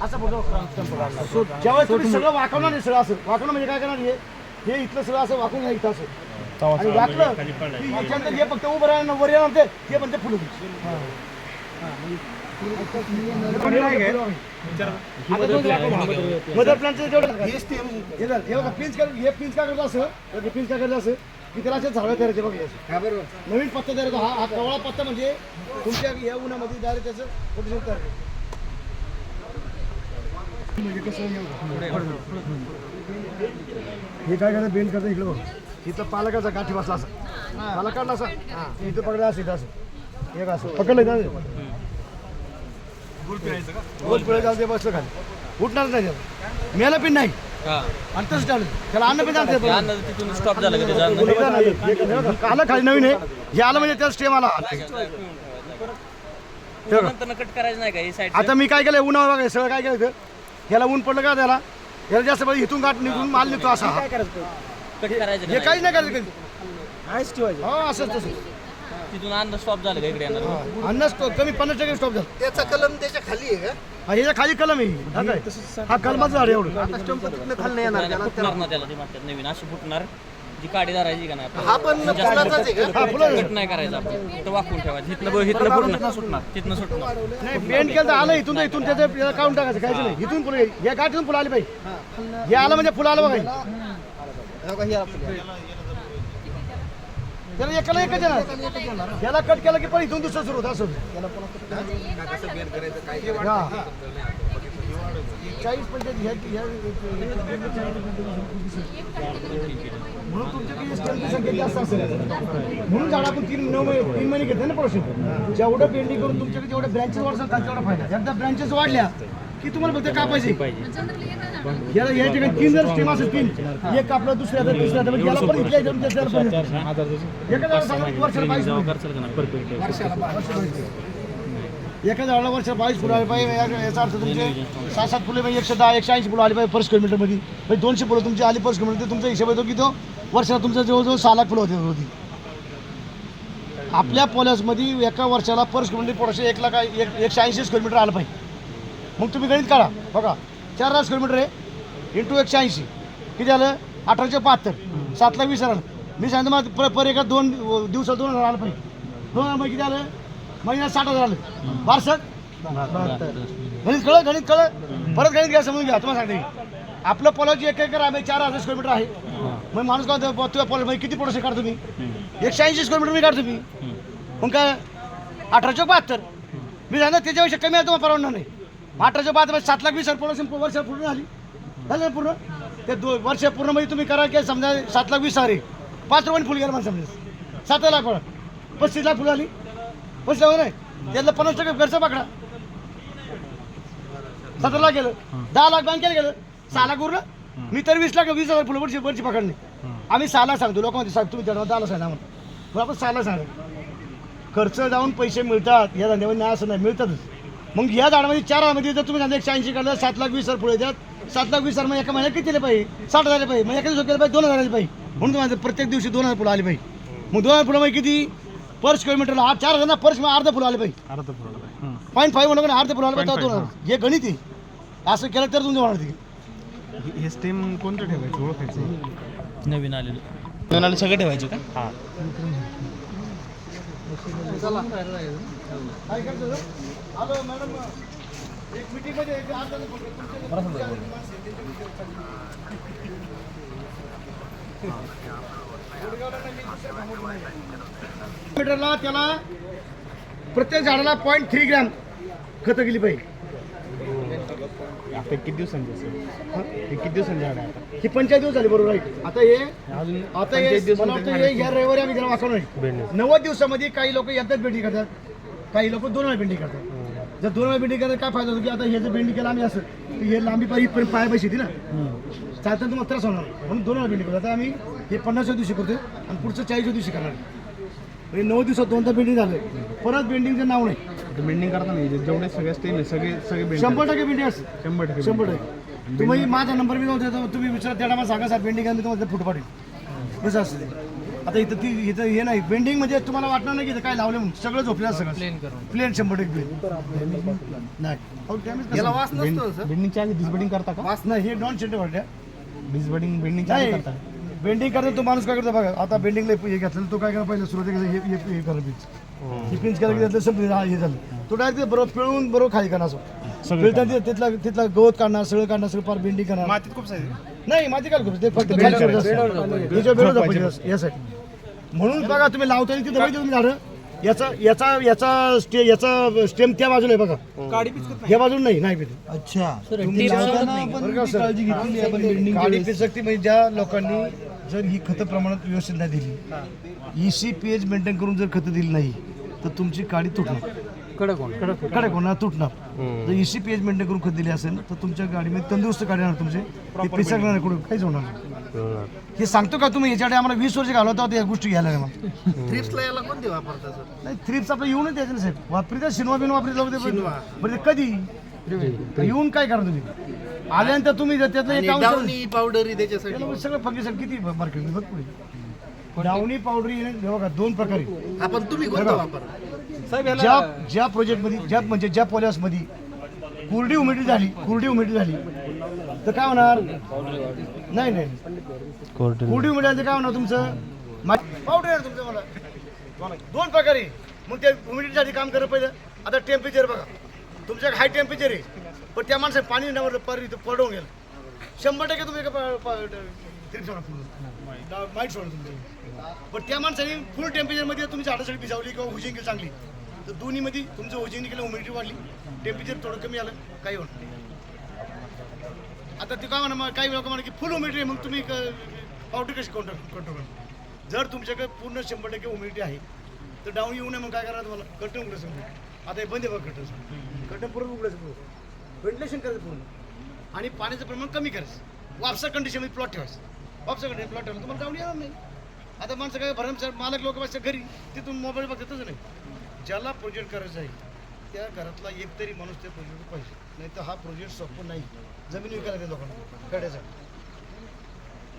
असं बोलतो जेव्हा तुम्ही सगळं वाकवणार नाही, सगळं असं वाकवणं म्हणजे काय करणार हे इथलं सगळं असं वाकून घ्या इथं असं आणि वाकलं की याच्यानंतर हे फक्त उभं राहणार वर येणार ते म्हणजे फुलं मदर प्लॅनचं जेवढं पिंच काय करतो असं पिंच काय करतो असं की त्याला असे झाडं करायचे बघा नवीन पत्ता तयार होतो. हा कवळा पत्ता म्हणजे तुमच्या या उन्हामध्ये डायरेक्ट त्याचं प्रोटेक्शन तयार म्हणजे कसं हे काय करतं बेंड करतं इकडं बघ इथं पालकाचा गाठी बसला असं पालक काढला असं इथं पकडलं असं इथं असं एक असं पकडलं गोल पिळे जाऊ दे बसलं खाली उठणार नाही त्याला मेला पिन नाही आणि तसं चालू त्याला अन्न पिन तिथून स्टॉप झाला आलं खाली नवीन आहे हे आलं म्हणजे त्याला स्टेम आला कट करायचं नाही का ही साईड आता मी काय केलं उन्हावर बघा सगळं काय केलं याला ऊन पडलं का त्याला याला जास्त पाहिजे इथून गाठ निघून माल निघतो असा कट करायचं हे काहीच नाही करायचं कधी हो असंच तसं तिथून अन्न स्टॉप झालं का इकडे येणार अन्न कमी 50% स्टॉप झालं त्याचा कलम त्याच्या खाली आहे का ह्याच्या खाली कलम आहे हा कलमाचं झाड एवढं खाली नाही येणार त्याला फुटणार ना त्याला ते म्हणतात नवीन अशी फुटणार जी काडी धरायची का नाही हा पण फुलाचाच आहे का हा फुलं कट नाही करायचं आपण इथं वाकून ठेवायचं इथनं पूर्ण सुटणार तिथनं सुटणार नाही पेंट केलं तर आलं इथून त्याचं काढून टाकायचं कायचं नाही इथून फुलं या गाठीतून फुलं आली पाहिजे हे आलं म्हणजे फुलं आलं बघा त्याला एकाला एकच येणार याला कट केलं की पण इथून दुसरं सुरू होतं असं 40-45 म्हणून तुमच्याकडे संख्या जास्त असेल म्हणून झाड आपण 3 महिने घेतले ना प्रोसेस जेवढं पेंडिंग करून तुमच्याकडे जेवढे ब्रँचेस वाढतात तेवढा फायदा एकदा ब्रँचेस वाढल्या की तुम्हाला फक्त कापायचे याला या ठिकाणी 3 जर स्टेम असेल 3 एक कापलं दुसऱ्या याला पण इथल्या एका झाडाला वर्ष 22 फुलं आले पाहिजे याचा अर्थ तुमचे 7-7 फुले म्हणजे 110-180 फुलं आली पाहिजे पर स्क्वेअर मीटरमध्ये म्हणजे 200 फुलं तुमची आली पर स्क्वेअर मीटर तुमचा हिशोब येतो की तो वर्षाला तुमचा जवळजवळ 6 लाख फुलं होती आपल्या पॉलिसमध्ये एका वर्षाला per square metre production 180 square metre आलं पाहिजे. मग तुम्ही गणित काढा बघा 4,000 स्क्वेअर मीटर आहे इंटू 180 किती आलं 1875 7,20,000 आलं. मी सांगतो मला पर एका 2 दिवसात 2,000 आलं पाहिजे 2,000 मध्ये किती आलं महिन्यात 60,000 आलं 62 गणित कळलं परत गणित घ्या समजून घ्या तुम्हाला सांगते आपलं पॉलिसी 1 एकर आहे 4,000 स्क्वेअर मीटर आहे मग माणूस काय तुझ्या पॉलिसी किती प्रोडक्शन काढतो मी 180 स्क्वेअर मीटर मी काढतो मी मग काय 1872 मी सांगतो त्याच्यापेक्षा कमी आहे तुम्हाला परवडणार नाही 1872 7,20,000 प्रोडक्शन वर्ष पूर्ण झालं पूर्ण ते वर्ष पूर्ण मध्ये तुम्ही करा की समजा 7,20,000 आहे 5 रुपयाने फुल गेलं मला समजा 7 लाख पडा 35 लाख फुलं आली 35 लाख नाही त्यातलं 50% खर्च पकडा 17 लाख गेलं 10 लाख बँकेला गेलं 6 लाख उरलं मी तर 20 लाख 20,000 फुलं वरची पकडणे आम्ही 6 लाख सांगतो लोकांमध्ये सांगतो तुम्ही त्याला 10 लाख सांगा म्हणून आपण 6 लाख सांगा खर्च जाऊन पैसे मिळतात या धंद्यामध्ये नाही असं नाही मिळतातच. मग या झाडामध्ये 4 मध्ये जर तुम्ही 180 काढलं 7,20,000 फुलं येतात 7,20,000 म्हणजे एका महिन्यात किती दिले पाहिजे 60,000 पाहिजे मग एका दिवसात केलं पाहिजे 2,000 पाहिजे म्हणून तुम्हाला प्रत्येक दिवशी 2,000 फुलं आली पाहिजे मग 2,000 फुलं म्हणजे किती पर स्क्वेअर मीटरला 4,000 पर अर्धा फुलं आले पाहिजे 0.5 म्हणून अर्धा फुलं आलं पाहिजे 2,000 हे गणित आहे असं केलं तर तुमचं वाढते हे स्टेम कोणतं ठेवायचं ओळखायचं नवीन आलेलं सगळं ठेवायचं का हां काय करतो हॅलो मॅडम एक मीटिंग मध्ये मीटरला त्याला प्रत्येक झाडाला 0.3 ग्रॅम खतं गेली पाहिजे. आता किती दिवसांचे असेल हे किती दिवसांचे झाड आहे आता ही 45 दिवस झाली बरोबर राईट आता हे अजून मला वाटतं या रविवारी आम्ही त्याला वाचवणार 90 दिवसामध्ये काही लोक एकदाच भेंडी करतात काही लोक 2 वेळा भेंडी करतात जर 2 वेळा भेंडी करतात काय फायदा होतो की आता हे जर भेंडी केलं आम्ही असं हे लांबी पाहिजे पाया पैसे येते ना चालतं तुम्हाला त्रास होणार म्हणून 2 वेळा भेंडी करतो आता आम्ही हे 50व्या दिवशी करतो आणि पुढचं 40व्या दिवशी करणार म्हणजे 9 दिवसात 2दा भेंडिंग झालं परत भेंडिंगचं नाव नाही बेंडिंग करताना जेवढे सगळे स्टेम आहे सगळे सगळे bend 100% बेंडिंग असते. करतात. 100% 100%. तुम्ही माझा नंबर मी नव्हता तुम्ही विचारा त्याला मला सांगा साहेब बेंडिंग मी तुम्हाला फुट पाठवेल कसं असतं ते. आता इथं हे नाही बेंडिंग म्हणजे तुम्हाला वाटणार नाही की इथं काय लावले म्हणून सगळं झोपलं सगळं प्लेन 100% प्लेन नाही अहो, damage याला कसं? वास नसतो सर बेंडिंगच्या आधी डिसबेंडिंग करता का? वास नाही हे नॉन सेंटर वाटल्या डिसबेंडिंग बेंडिंगच्या आधी नाही करता बेंडिंग करता तो माणूस काय करतो बघा आता बेंडिंगला हे घेतलं तो काय करा पहिलं सुरुवातीला हे करा पिंच ही पिंच केलं की त्यातलं संपलं हे झालं तो डायरेक्ट बरोबर पिळून बरोबर खाली करणार असं पिळताना तिथला गवत काढणार सगळं काढणार सगळं फार बेंडिंग करणार मातीत खूप साईज नाही माती काय खूप ते फक्त याच्या बेड झोपायचं यासाठी म्हणून बघा तुम्ही लावताना तिथं बघितलं तुम्ही झाडं याचा स्टेम त्या बाजूला आहे बघा या बाजूला नाही पित अच्छा तुम्ही लावताना पण काळजी घेतली आपण बेंडिंग काळी पिसकती म्हणजे ज्या लोकांनी जर ही खतं प्रमाणात व्यवस्थित नाही दिली ECPH मेंटेन करून जर खतं दिली नाही तर तुमची काडी तुटणार कडक होणार तुटणार जर ECPH मेंटेन करून खत दिली असेल तर तुमच्या गाडीमध्ये तंदुरुस्त काढी येणार तुमचे ते पिसकणार नाही कुठं काहीच होणार नाही. हे सांगतो का तुम्ही याच्याकडे आम्हाला 20 वर्ष घालवता होते या गोष्टी घ्यायला नाही मग थ्रिप्सला याला कोणते वापरतात सर नाही थ्रिप्स आपलं येऊनच द्यायचं ना साहेब वापरिता शिनवा बिन वापरीत जाऊ म्हणजे कधी येऊन काय करा तुम्ही आल्यानंतर तुम्ही जर त्यातलं एक औषध डाउनी पावडर त्याच्यासाठी त्याला सगळं फंक्शन किती मार्केट बघ पुढे डावणी पावडर हे बघा 2 प्रकारे आपण तुम्ही कोणता वापर ज्या प्रोजेक्टमध्ये म्हणजे ज्या पॉलिसमध्ये कुरडी हुमिडिटी झाली तर काय होणार नाही कुरडी हुमिडिटी झाली तर काय होणार तुमचं पावडर आहे तुमचं मला 2 प्रकारे मग त्या हुमिडिटीसाठी काम करा पहिलं आता टेम्परेचर बघा तुमच्याकडे हाय टेम्परेचर आहे पण त्या माणसाने पाणी नवर पडवून गेलं 100% तुम्ही ट्रिप सोडा पूर्ण माईट सोडा तुमचं पण त्या माणसाने फुल टेम्परेचरमध्ये तुमची हाडासाठी भिजावली किंवा हुजिंग केली चांगली तर दोन्हीमध्ये तुमचं हुजिंग केलं ह्युमिडिटी वाढली टेम्परेचर थोडं कमी आलं काही होणार आता ते काय म्हणा काही लोक म्हणा की फुल ह्युमिडिटी मग तुम्ही पावडर कशी कंट्रोल करा जर तुमच्याकडे पूर्ण 100% ह्युमिडिटी आहे तर डाऊन येऊ नये मग काय करा तुम्हाला कटन उघडायचं समजा आता हे बंद आहे बघ कटन पूर्ण उघडायचं पूर्ण व्हेंटिलेशन करायचं पूर्ण आणि पाण्याचं प्रमाण कमी करायचं वापसा कंडिशनमध्ये प्लॉट ठेवायचं वापसा कंडिशन प्लॉट ठेवलं तुम्हाला डाऊन येणार नाही आता माणसं काय भरमसार मालक लोक बसतात घरी तिथून मोबाईल बघतातच नाही ज्याला प्रोजेक्ट करायचा आहे त्या घरातला एक तरी माणूस त्या प्रोजेक्ट पाहिजे नाही तर हा प्रोजेक्ट सोपं नाही जमीन विकायला लागेल लोकांना खेड्याचा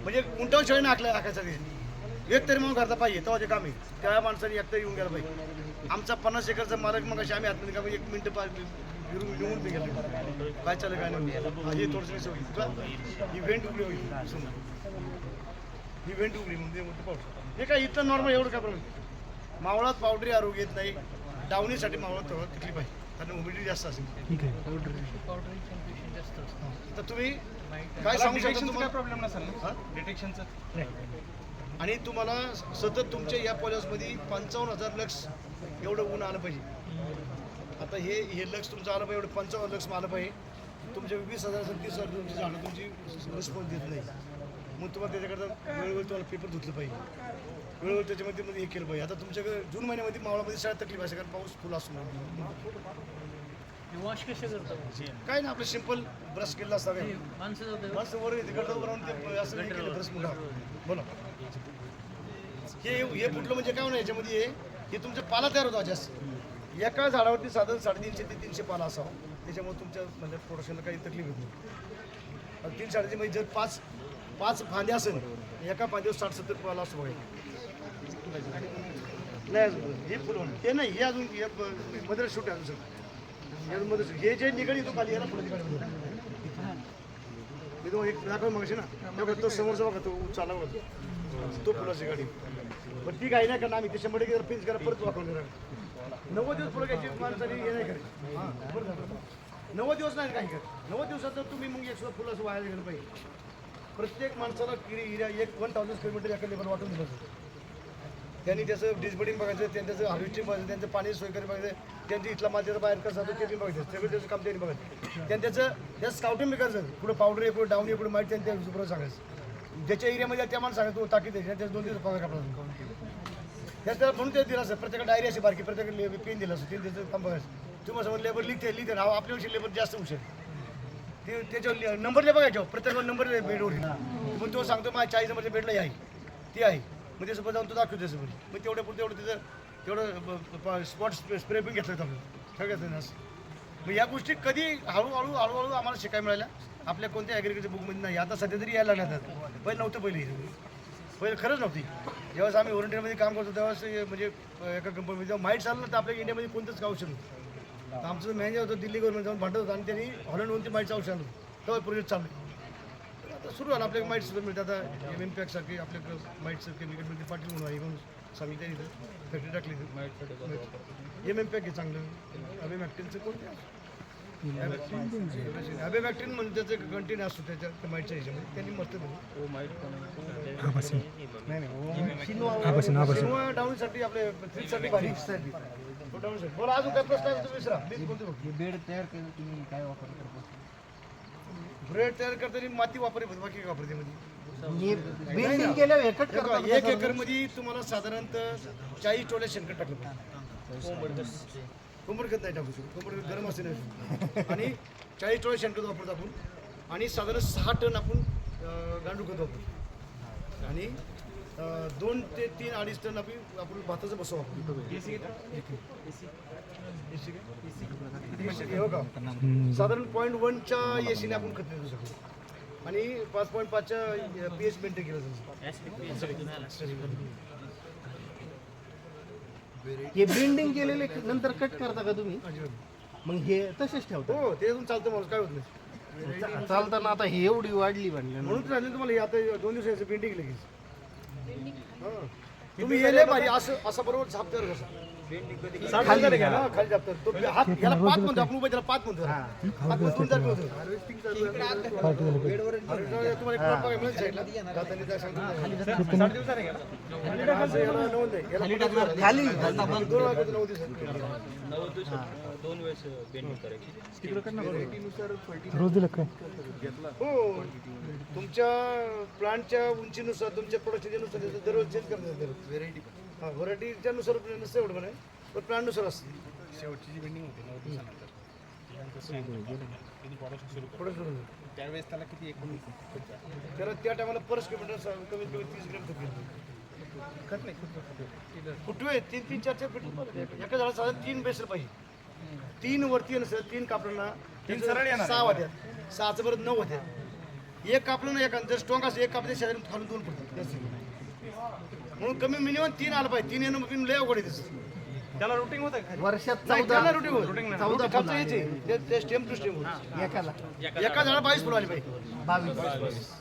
म्हणजे उंटावर शेळीने हाकायचा एक तरी म्हणून करता पाहिजे तेव्हा ते काम आहे त्या माणसाने एक तरी येऊन गेला पाहिजे आमचा 50 एकरचा मालक मग अशी आम्ही आतमध्ये का 1 मिनिटं येऊन ते गेलो काय चालेल काय नाही हे थोडंसं होईल इव्हेंट उघडी होईल इव्हेंट उघडी म्हणजे मोठं पाऊस हे काय इथं नॉर्मल एवढं काय प्रॉब्लेम मावळात पावडरी आरोग्य येत नाही डावणीसाठी मावळात तेवढं तिकली पाहिजे कारण ह्युमिडिटी जास्त असेल ठीक आहे तर तुम्ही काय सांगू शकता तुम्हाला प्रॉब्लेम नसेल ना डिटेक्शनचं नाही आणि तुम्हाला सतत तुमच्या या पॉलिसमध्ये 55,000 लक्स एवढं ऊन आलं पाहिजे आता हे लक्स तुमचं आलं पाहिजे एवढं 55 लक्स आलं पाहिजे तुमच्या 20,000 30,000 तुमची झाडं तुमची रिस्पॉन्स देत नाही मग तुम्हाला त्याच्याकरता वेळोवेळी तुम्हाला पेपर धुतलं पाहिजे वेळोवेळी त्याच्यामध्ये हे केलं पाहिजे आता तुमच्याकडे जून महिन्यामध्ये मावळामध्ये सगळ्यात तकलीफ आहे कारण पाऊस फुल असतो वॉश कसे करतात काय ना आपलं सिंपल ब्रश केला असता काय माणसं वर तिकडं बनवून ते असं नाही केलं ब्रश मोठा बोला हे फुटलं म्हणजे काय होणार याच्यामध्ये हे तुमचा पाला तयार होता जास्त एका झाडावरती साधारण 350 ते 300 पाला असावा त्याच्यामुळे तुमच्या म्हणजे प्रोडक्शनला काही तकलीफ होत नाही 3 साडेचे म्हणजे जर पाच फांदे असेल एका फांद्यावर 60-70 पाला असं बघायला नाही अजून हे फुल होणार हे नाही हे अजून मदर शूट आहे अजून मदर हे जे निघाली तो खाली याला पुढे मी तो एक दाखव मग ना तेव्हा तो समोरचा बघा तो चाला बघा तो फुलाची गाडी पण ती काही नाही करणार आम्ही ते 100% पिंच करा परत वापरून करणार 90 दिवस फुलं घ्यायची माणसाने हे नाही करायचं 90 दिवस नाही काही करत 90 दिवसात तर तुम्ही मग एक फुलं असं वाया गेलं पाहिजे प्रत्येक माणसाला एरिया 1000 स्क्वेअर मीटर एका लेवल वाटून दिलं त्यांनी त्याचं डिस्बडिंग बघायचं त्याचं हार्वेस्टिंग बघायचं त्यांचं पाणी सोय करून बघायचं त्यांची इथला माल त्याचा बाहेर कसं जातो ते बघायचं सगळं त्याचं काम त्यांनी बघायचं त्यांनी त्याचं स्काउटिंग बी करायचं पुढे पावडर आहे पुढे डाऊन आहे पुढे माहिती त्यांनी त्या बरोबर सांगायचं ज्याच्या एरियामध्ये त्या माणूस सांगायचं तो ताकीद द्यायची त्याच्या 2 दिवस पगार कापला त्याच्या म्हणून ते दिलं असं प्रत्येक डायरी अशी बारकी प्रत्येक पेन दिलं असं त्याचं काम बघायचं तुम्हाला समोर लेबर लिहिते नाव आपल्यापेक्षा लेबर जास्त हुशार ते त्याच्यावर नंबरला बघायचो प्रत्येक नंबर बेडवर मग तो सांगतो माझ्या 40 नंबरच्या बेडला आहे ती आहे मग त्यासोबत जाऊन तो दाखवतो त्यासोबत मग तेवढं त्याचं तेवढं स्पॉट स्प्रे पण घेतलं होतं सगळ्यात असं. मग या गोष्टी कधी हळूहळू आम्हाला शिकायला मिळाल्या. आपल्या कोणत्या ॲग्रिकल्चर बुकमध्ये नाही, आता सध्या तरी यायला लागल्यात. पहिले नव्हतं, पहिले खरंच नव्हती. ज्यावेळेस आम्ही व्हॉलंटियरमध्ये काम करतो त्यावेळेस म्हणजे एका कंपनीमध्ये जेव्हा माहीत झालं ना तर आपल्या इंडियामध्ये कोणतंच औषध नव्हतं. तर आमचं मॅनेजर होतं दिल्ली गव्हर्नमेंट जाऊन भांडत होतं आणि त्यांनी हॉलंडवरून ते माईटचं औषध आणलं. तेव्हा प्रोजेक्ट चालू आहे. तर आता सुरू झालं आपल्याला माईट सुद्धा मिळतं. आता MMPAC आपल्याकडं माईटचं केमिकल मिळते. पाटील म्हणून आहे म्हणून सांगितलं इथं फॅक्टरी टाकली. MMPAC आहे चांगलं. अबेमॅक्टिनचं कोणतं अबेमॅक्टिन म्हणजे त्याचं कंटेन असतो त्याच्या माईटच्या ह्याच्यामध्ये. त्यांनी मस्त डाऊनसाठी आपल्या थ्रीसाठी भारी बोला. अजून काय प्रश्न आहे तुम्ही विसरा. बेड तयार केलं तुम्ही काय वापरता? ब्रेड तयार करताना माती वापरली बाकी काय वापरते मध्ये. बेंडिंग केल्यावर एकच करता. 1 एकरमध्ये तुम्हाला साधारणतः 40 टोले शेणखत टाकलं पाहिजे. कोंबड खत नाही टाकू शकतो. कोंबड गरम असते नाही. आणि 40 टोळे शेणखत वापरतो आपण. आणि साधारण 6 टन आपण गांडूळ खत वापरतो. आणि 2 ते 3 अडीच टन आपण भाताचं बसव वापरतो. हो का साधारण 0.1च्या एसीने आपण खत देऊ शकतो. आणि 5.5च्या pH मेंटेन केलं जातं. हे बेंडिंग केलेले नंतर कट करता का तुम्ही? मग हे तसेच ठेवता? हो ते अजून चालतं माणूस काय होत नाही. चालताना आता ही एवढी वाढली म्हणलं. म्हणून तर झालं तुम्हाला हे आता 2 दिवसाचं पेंटिंग लगेच. हां तुम्ही येले भारी असं बरोबर झापतर कसं खाली घ्या ना खाली झापतर तो हात याला 5 म्हणतो आपण उभे त्याला 5 म्हणतो. 5 म्हणून 2 होतं. तुम्हाला एक प्लॉट बघायला मिळेल साईडला जाताना त्या सांगतो 60 दिवसाने घ्या. खाली टाकायचं याला 9 नाही याला खाली 2 वाजता 9 दिवस 9 दिवसात 2 वेळेस बेंडिंग करायची. हो तुमच्या प्लांटच्या उंचीनुसार तुमच्या प्रोडक्शननुसार त्याचं दररोज चेंज करतात. व्हेरायटी हां व्हरायटीच्या नुसार नसतं एवढं म्हणा पण प्लांटनुसार असतं. शेवटची जी बिल्डिंग होती 9 दिवसानंतर प्रोडक्शन त्यावेळेस त्याला किती एकूण त्याला त्या टायमाला परस किलोमीटर कमीत कमी 30 ग्रॅम खत नाही कुठे 3-3, 4-4 फीट एका झाडाला साधारण 3 बेसल पाहिजे. 3 वरती नसेल 3 कापडांना 3 सरळ 6 होत्या 6चं परत 9 होत्या. एक कापलं ना एका जर स्ट्रॉंग असं एक कापडे शेजारी खालून 2 पडतात. म्हणून कमी मिनिमम 3 आलं पाहिजे. 3 येणं मग लय अवघड आहे. त्याला रुटीन होतं का? वर्षात नाही 14 त्याला रुटीन 14 खालचं यायचे ते स्टेम टू स्टेम एकाला एका झाडा 22 फुलं आली पाहिजे. 22.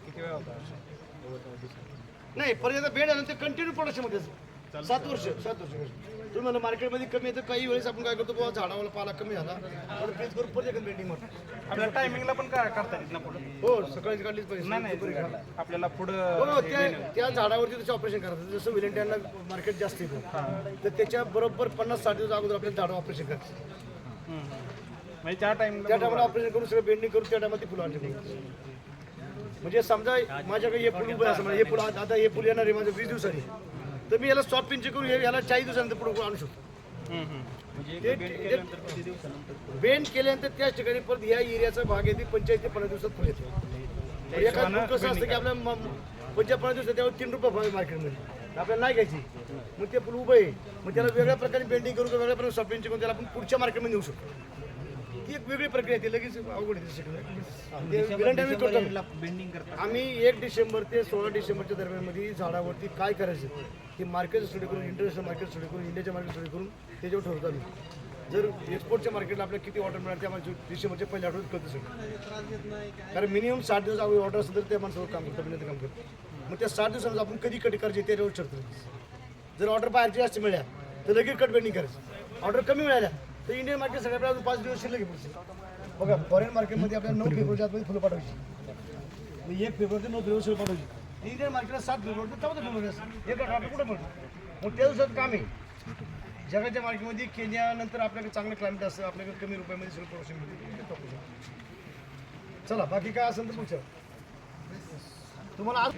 किती वेळा होता? नाही पर्यंत बेड आलं ते कंटिन्यू प्रोडक्शनमध्ये 7 वर्ष तुम्ही मला मार्केटमध्ये कमी येतं. काही वेळेस आपण काय करतो बाबा झाडावाला पाला कमी झाला थोडं प्लेस करून परत एकच बेंडिंग मारतो. आपल्याला टायमिंगला पण काय करता येत ना पुढे? हो सकाळी काढलीच पाहिजे. दुपारी काढा. आपल्याला पुढं हो त्या झाडावरती त्याचं ऑपरेशन करायचं. जसं विलेंटियांना मार्केट जास्त येतं तर त्याच्या बरोबर 50-60 दिवस अगोदर आपल्याला झाडं ऑपरेशन करायचं. म्हणजे त्या टाइम त्या टायमाला ऑपरेशन करून सगळं बेंडिंग करून त्या टायमाला ती फुलं आणली. म्हणजे समजा माझ्याकडे हे फुल उभं असं हे फुलं आता हे फुल येणार आहे माझं 20 दिवसांनी तर मी याला सॉफ्ट पिंच करून याला 40 दिवसानंतर पुढे आणू शकतो. बेंड केल्यानंतर त्याच ठिकाणी परत या एरियाचा भाग येते 25 ते 50 दिवसात फुल येते. एका फुल कसं असतं की आपल्या 50 दिवसात त्यावर 3 रुपये भाव आहे मार्केटमध्ये आपल्याला नाही घ्यायची. मग ते फुल उभं आहे मग त्याला वेगळ्या प्रकारे बेंडिंग करून वेगळ्या प्रकारे सॉफ्ट पिंच करून त्याला आपण पुढच्या मार्केटमध्ये नेऊ शकतो. ती एक वेगळी प्रक्रिया आहे. लगेच अवघड आहे. बेंडिंग करता. आम्ही 1 डिसेंबर ते 16 डिसेंबरच्या दरम्यानमध्ये झाडावरती काय करायचं हे मार्केट स्टडी करून इंटरनॅशनल मार्केट स्टडी करून इंडियाच्या मार्केट स्टडी करून त्याच्यावर ठरवतो आम्ही. जर एक्सपोर्टच्या मार्केटला आपल्याला किती ऑर्डर मिळाल त्या डिसेंबरच्या पहिल्या आठवड्यात कळतं सगळं. कारण मिनिमम 60 दिवस अगोदर ऑर्डर असेल तर त्या माणसावर काम करतो काम करतो. मग त्या 60 दिवसांचा आपण कधी कट करायचे त्याच्यावर ठरतो. जर ऑर्डर बाहेरची जास्त मिळाल्या तर लगेच कट बेंडिंग करायचं. ऑर्डर कमी मिळाल्या तर इंडियन मार्केट सगळ्या अजून 5 दिवस शिल्लक पुढचे. बघा फॉरेन मार्केटमध्ये आपल्याला 9 फेब्रुवारीच्या आतमध्ये फुलं पाठवायची. 1 फेब्रुवारी ते 9 फेब्रुवारी फुलं पाठवायची. इंडियन मार्केटला 7 फेब्रुवारी ते 14 फेब्रुवारी असतं. एक आठवडा कुठं मिळतो. मग त्या दिवसात काम आहे. जगाच्या मार्केटमध्ये केन्यानंतर आपल्याकडे चांगलं क्लायमेट असतं. आपल्याकडे कमी रुपयामध्ये सगळं प्रोडक्शन मिळते. चला बाकी काय असेल तर पुढचं तुम्हाला आज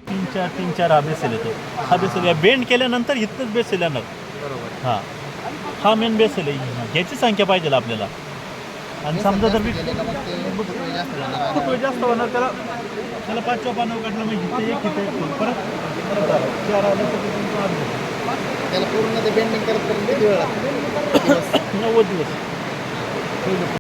3-4 हा बेसल येतो. हा बेसल या बेंड केल्यानंतर इथंच बेसल येणार. बरोबर हां हा मेन बेसल आहे. ह्याची संख्या पाहिजे आपल्याला. आणि समजा जर फुटवे जास्त होणार त्याला 5वा पानावर काढलं मग इथे एक परत 4 आलं तर त्याला पूर्ण ते बेंडिंग करत किती वेळ लागतो? 90 दिवस